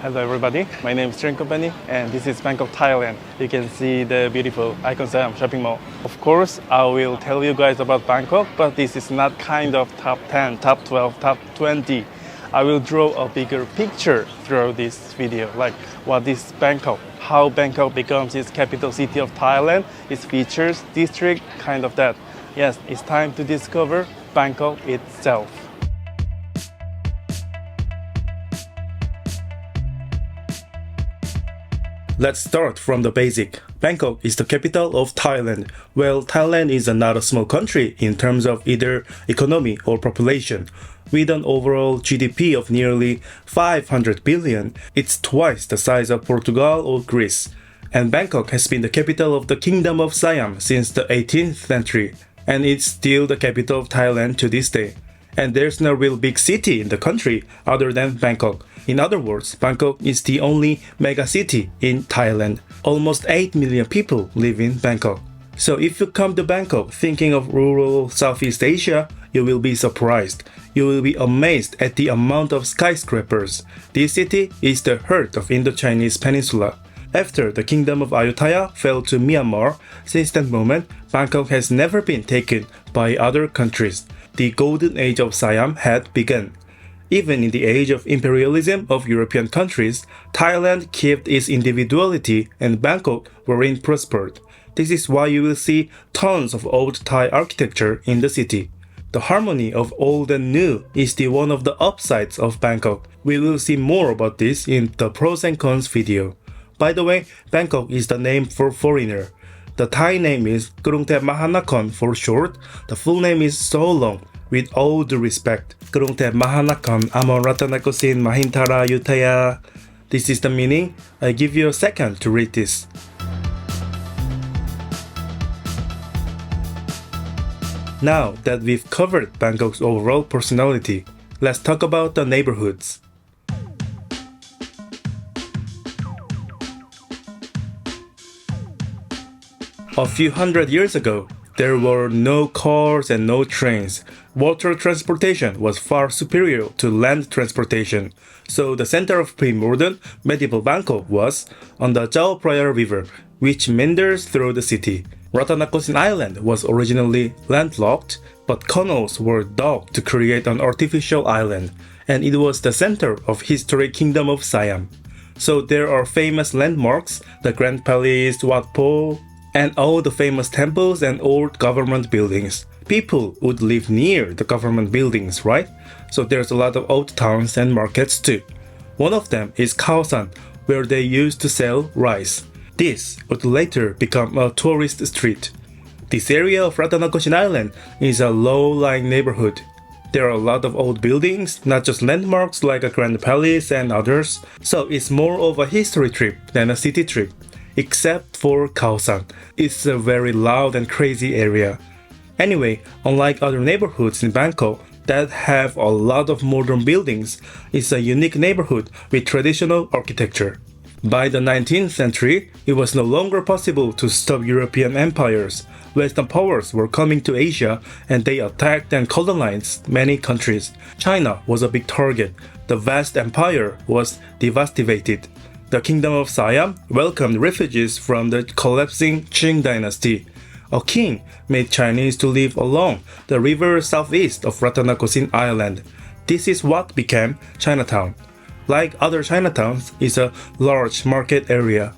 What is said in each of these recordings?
Hello everybody, my name is Train Company and this is Bangkok, Thailand. You can see the beautiful Icon Siam shopping mall. Of course, I will tell you guys about Bangkok, but this is not kind of top 10, top 12, top 20. I will draw a bigger picture through this video, like what is Bangkok, how Bangkok becomes its capital city of Thailand, its features, district, kind of that. Yes, it's time to discover Bangkok itself. Let's start from the basic. Bangkok is the capital of Thailand. Well, Thailand is not a small country in terms of either economy or population. With an overall GDP of nearly 500 billion, it's twice the size of Portugal or Greece. And Bangkok has been the capital of the Kingdom of Siam since the 18th century. And it's still the capital of Thailand to this day. And there's no real big city in the country other than Bangkok. In other words, Bangkok is the only mega city in Thailand. Almost 8 million people live in Bangkok. So if you come to Bangkok thinking of rural Southeast Asia, you will be surprised. You will be amazed at the amount of skyscrapers. This city is the heart of Indo-Chinese Peninsula. After the kingdom of Ayutthaya fell to Myanmar, since that moment, Bangkok has never been taken by other countries. The golden age of Siam had begun. Even in the age of imperialism of European countries, Thailand kept its individuality and Bangkok wherein prospered. This is why you will see tons of old Thai architecture in the city. The harmony of old and new is the one of the upsides of Bangkok. We will see more about this in the pros and cons video. By the way, Bangkok is the name for foreigner. The Thai name is Krungthep Mahanakon for short. The full name is so long. With all due respect, Krungthep Mahanakon Amon Ratanakosin Mahintara Yuthaya. This is the meaning. I give you a second to read this. Now that we've covered Bangkok's overall personality, let's talk about the neighborhoods. A few hundred years ago, there were no cars and no trains. Water transportation was far superior to land transportation. So the center of pre-modern medieval Bangkok was on the Chao Phraya River, which meanders through the city. Ratanakosin Island was originally landlocked, but canals were dug to create an artificial island, and it was the center of historic Kingdom of Siam. So there are famous landmarks, the Grand Palace, Wat Po, and all the famous temples and old government buildings. People would live near the government buildings, right? So there's a lot of old towns and markets too. One of them is Khaosan, where they used to sell rice. This would later become a tourist street. This area of Ratanakosin Island is a low-lying neighborhood. There are a lot of old buildings, not just landmarks like a Grand Palace and others. So it's more of a history trip than a city trip. Except for Khaosan. It's a very loud and crazy area. Anyway, unlike other neighborhoods in Bangkok that have a lot of modern buildings, it's a unique neighborhood with traditional architecture. By the 19th century, it was no longer possible to stop European empires. Western powers were coming to Asia and they attacked and colonized many countries. China was a big target. The vast empire was devastated. The Kingdom of Siam welcomed refugees from the collapsing Qing dynasty. A king made Chinese to live along the river southeast of Ratanakosin Island. This is what became Chinatown. Like other Chinatowns, it's a large market area.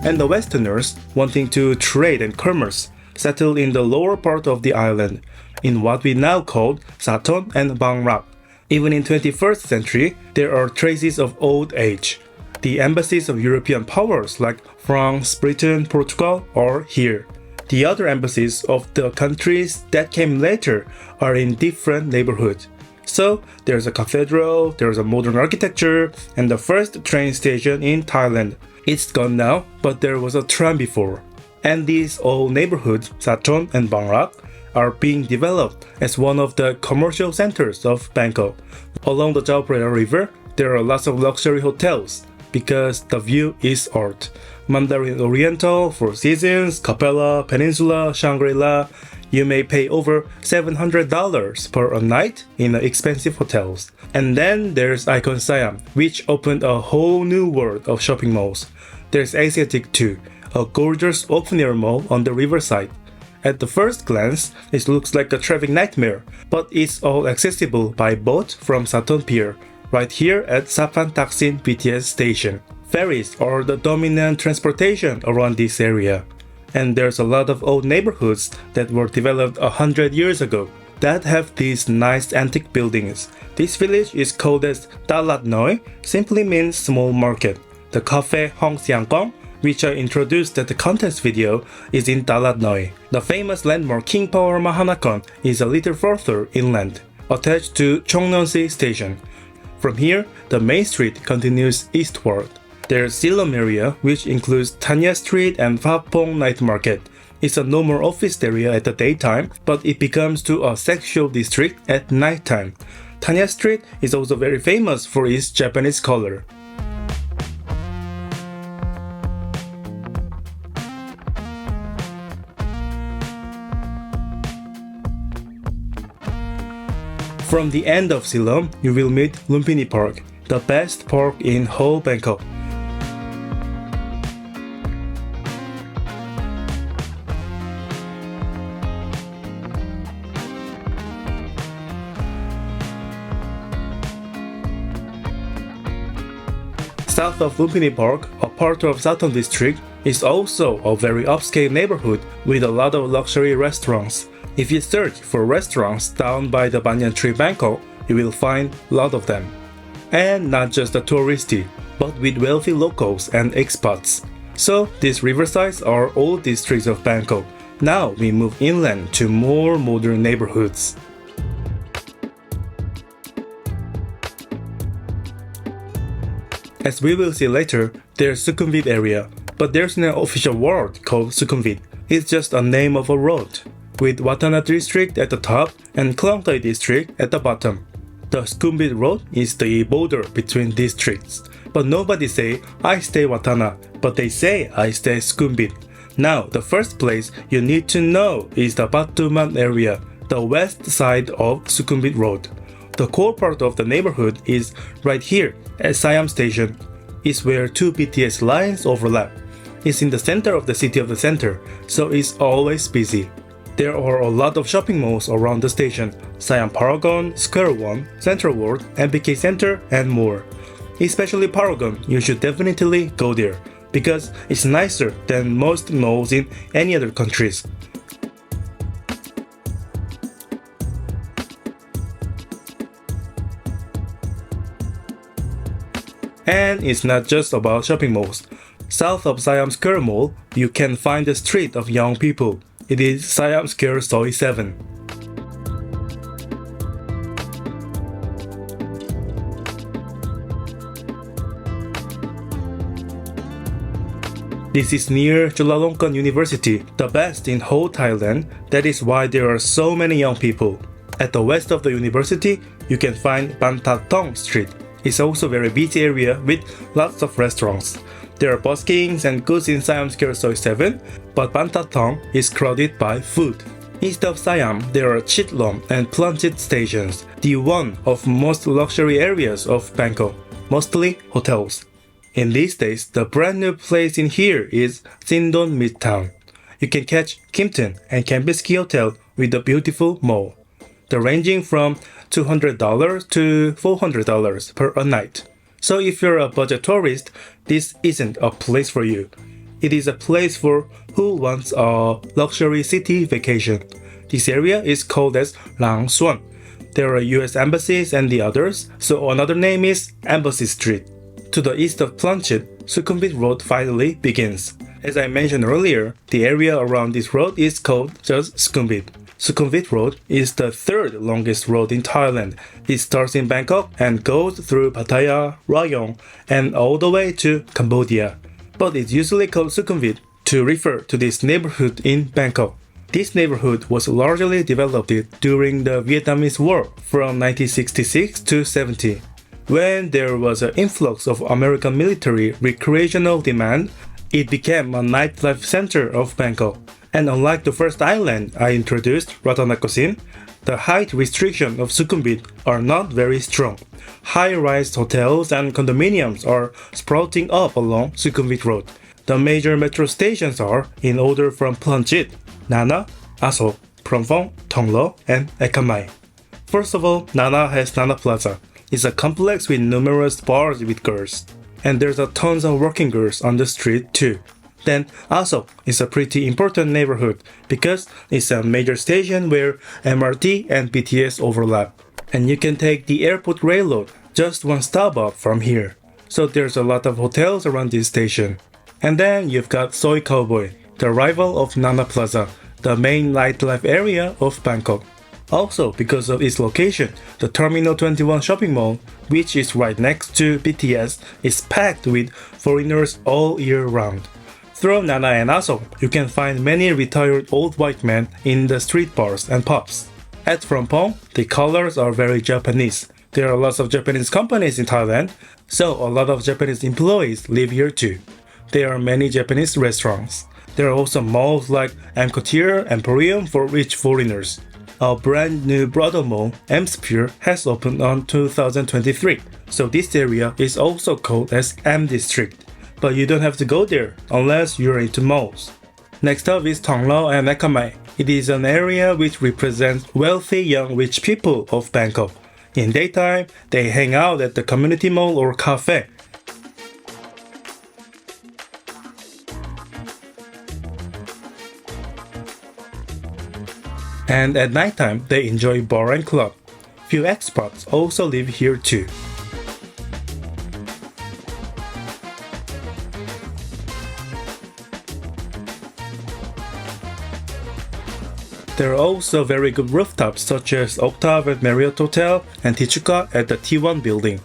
And the Westerners, wanting to trade and commerce, settled in the lower part of the island, in what we now call Sathon and Bang Rak. Even in 21st century, there are traces of old age. The embassies of European powers like France, Britain, Portugal are here. The other embassies of the countries that came later are in different neighborhoods. So there's a cathedral, there's a modern architecture, and the first train station in Thailand. It's gone now, but there was a tram before. And these old neighborhoods, Sathon and Bang Rak, are being developed as one of the commercial centers of Bangkok. Along the Chao Phraya River, there are lots of luxury hotels because the view is art. Mandarin Oriental, Four Seasons, Capella, Peninsula, Shangri-La. You may pay over $700 per a night in the expensive hotels. And then there's Icon Siam, which opened a whole new world of shopping malls. There's Asiatic too, a gorgeous open-air mall on the riverside. At the first glance, it looks like a traffic nightmare, but it's all accessible by boat from Saton Pier, right here at Ratanakosin BTS station. Ferries are the dominant transportation around this area. And there's a lot of old neighborhoods that were developed 100 years ago that have these nice antique buildings. This village is called as Talat Noi, simply means small market. The cafe Hong Siang Kong, which I introduced at the contest video, is in Talat Noi. The famous landmark King Power Mahanakhon is a little further inland, attached to Chongnonsi station. From here, the main street continues eastward. There's Siam area, which includes Tanya Street and Phapong Night Market. It's a normal office area at the daytime, but it becomes to a sexual district at nighttime. Tanya Street is also very famous for its Japanese color. From the end of Siam, you will meet Lumpini Park, the best park in whole Bangkok. South of Lumpini Park, a part of Saton district, is also a very upscale neighborhood with a lot of luxury restaurants. If you search for restaurants down by the Banyan Tree Bangkok, you will find a lot of them. And not just the touristy, but with wealthy locals and expats. So these riversides are all districts of Bangkok. Now we move inland to more modern neighborhoods. As we will see later, there's Sukhumvit area, but there's no official word called Sukhumvit. It's just a name of a road, with Watana district at the top and Klongtai district at the bottom. The Sukhumvit road is the border between districts, but nobody say I stay Watana, but they say I stay Sukhumvit. Now, the first place you need to know is the Batuman area, the west side of Sukhumvit road. The core part of the neighborhood is right here at Siam Station. It's where two BTS lines overlap. It's in the center of the city of the center, so it's always busy. There are a lot of shopping malls around the station: Siam Paragon, Square One, Central World, MBK Center, and more. Especially Paragon, you should definitely go there, because it's nicer than most malls in any other countries. And it's not just about shopping malls. South of Siam Square Mall, you can find a street of young people. It is Siam Square Soi 7. This is near Chulalongkorn University, the best in whole Thailand. That is why there are so many young people. At the west of the university, you can find Ban That Thong Street. It's also a very busy area with lots of restaurants. There are buskings and goods in Siam Square Soi 7, but Ban That Thong is crowded by food. East of Siam, there are Chitlom and Plunchit stations, the one of most luxury areas of Bangkok, mostly hotels. In these days, the brand new place in here is Sindon Midtown. You can catch Kimpton and Kempinski Hotel with a beautiful mall. They're ranging from $200 to $400 per a night. So if you're a budget tourist, this isn't a place for you. It is a place for who wants a luxury city vacation. This area is called as Lang Suan. There are US embassies and the others, so another name is Embassy Street. To the east of Plunchit, Sukhumvit Road finally begins. As I mentioned earlier, the area around this road is called just Sukhumvit. Sukhumvit Road is the third longest road in Thailand. It starts in Bangkok and goes through Pattaya, Rayong, and all the way to Cambodia. But it's usually called Sukhumvit to refer to this neighborhood in Bangkok. This neighborhood was largely developed during the Vietnamese War from 1966 to 70. When there was an influx of American military recreational demand, It became a nightlife center of Bangkok. And unlike the first island I introduced, Ratanakosin, the height restriction of Sukhumvit are not very strong. High-rise hotels and condominiums are sprouting up along Sukhumvit Road. The major metro stations are, in order from Planchit, Nana, Asok, Promphong, Thonglo, and Ekamai. First of all, Nana has Nana Plaza. It's a complex with numerous bars with girls. And there's a tons of working girls on the street too. Then Asok is a pretty important neighborhood because it's a major station where MRT and BTS overlap. And you can take the airport railroad just one stop up from here. So there's a lot of hotels around this station. And then you've got Soi Cowboy, the rival of Nana Plaza, the main nightlife area of Bangkok. Also, because of its location, the Terminal 21 shopping mall, which is right next to BTS, is packed with foreigners all year round. Through Nana and Asok, you can find many retired old white men in the street bars and pubs. At Promphong, the colors are very Japanese. There are lots of Japanese companies in Thailand, so a lot of Japanese employees live here too. There are many Japanese restaurants. There are also malls like Amcotier Emporium for rich foreigners. A brand new brothel mall, M-Sphere, has opened on 2023, so this area is also called as M District. But you don't have to go there unless you're into malls. Next up is Thonglo and Ekamai. It is an area which represents wealthy young rich people of Bangkok. In daytime, they hang out at the community mall or cafe. And at nighttime, they enjoy bar and club. Few expats also live here too. There are also very good rooftops such as Octave at Marriott Hotel and Tichuca at the T1 building.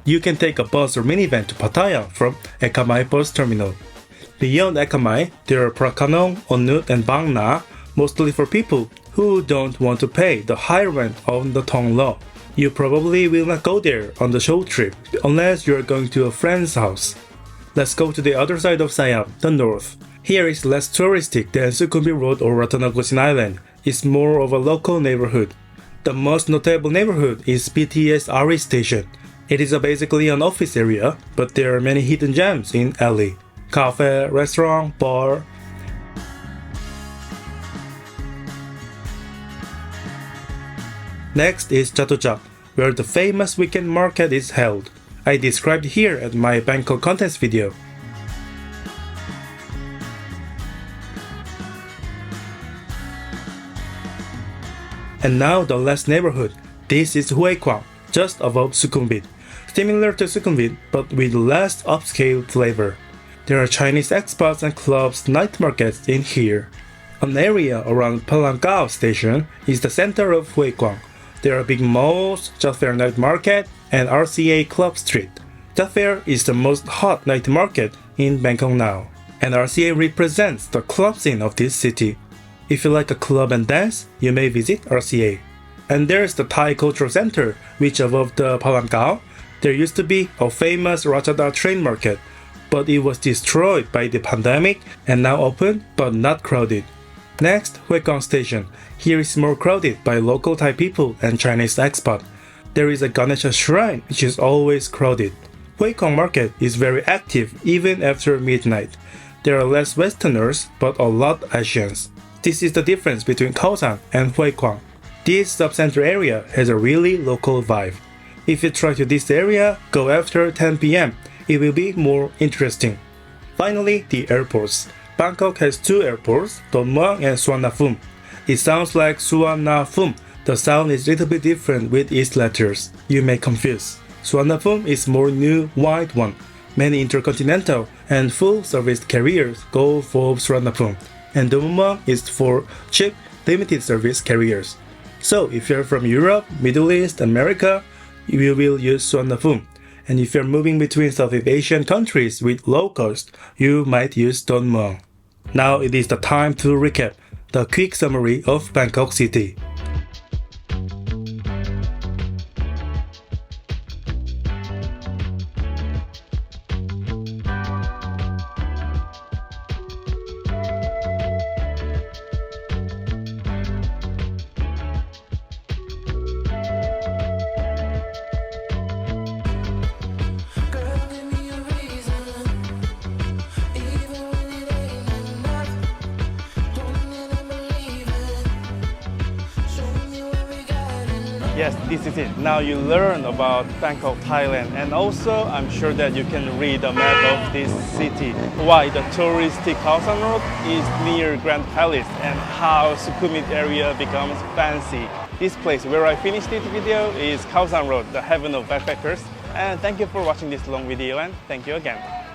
You can take a bus or minivan to Pattaya from Ekamai bus terminal. Beyond Ekamai, there are Prakanong, Onut and Bang Na, mostly for people who don't want to pay the high rent on the Thonglo. You probably will not go there on the show trip unless you are going to a friend's house. Let's go to the other side of Siam, the north. Here is less touristic than Sukhumvit Road or Ratanakosin Island. It's more of a local neighborhood. The most notable neighborhood is BTS RE Station. It is basically an office area, but there are many hidden gems in alley. Cafe, restaurant, bar. Next is Chatuchak, where the famous weekend market is held. I described here at my Bangkok contents video. And now the last neighborhood. This is Hue Kwang, just above Sukhumvit. Similar to Sukhumvit, but with less upscale flavor. There are Chinese expats and clubs, night markets in here. An area around Palangkao station is the center of Hue Kwang. There are big malls, Jaffair Night Market, and RCA Club Street. Jaffair is the most hot night market in Bangkok now, and RCA represents the club scene of this city. If you like a club and dance, you may visit RCA. And there's the Thai Cultural Center, which above the Palangkao, there used to be a famous Ratchada train market, but it was destroyed by the pandemic and now open but not crowded. Next, Hue Kwang Station. Here is more crowded by local Thai people and Chinese expat. There is a Ganesha shrine which is always crowded. Hue Kwang Market is very active even after midnight. There are less Westerners but a lot Asians. This is the difference between Khaosan and Hue Kwang. This sub-center area has a really local vibe. If you try to this area, go after 10 p.m. It will be more interesting. Finally, the airports. Bangkok has two airports, Don Muang and Suvarnabhumi. It sounds like Suvarnabhumi. The sound is a little bit different with its letters. You may confuse. Suvarnabhumi is more new wide one. Many intercontinental and full-service carriers go for Suvarnabhumi. And Don Muang is for cheap, limited service carriers. So if you're from Europe, Middle East, America, you will use Suvarnabhumi. And if you're moving between Southeast Asian countries with low cost, you might use Don Muang. Now it is the time to recap the quick summary of Bangkok City. Yes, this is it. Now you learn about Bangkok, Thailand, and also I'm sure that you can read a map of this city, why the touristic Khao San Road is near Grand Palace, and how Sukhumvit area becomes fancy. This place where I finished this video is Khao San Road, the heaven of backpackers. And thank you for watching this long video, and thank you again.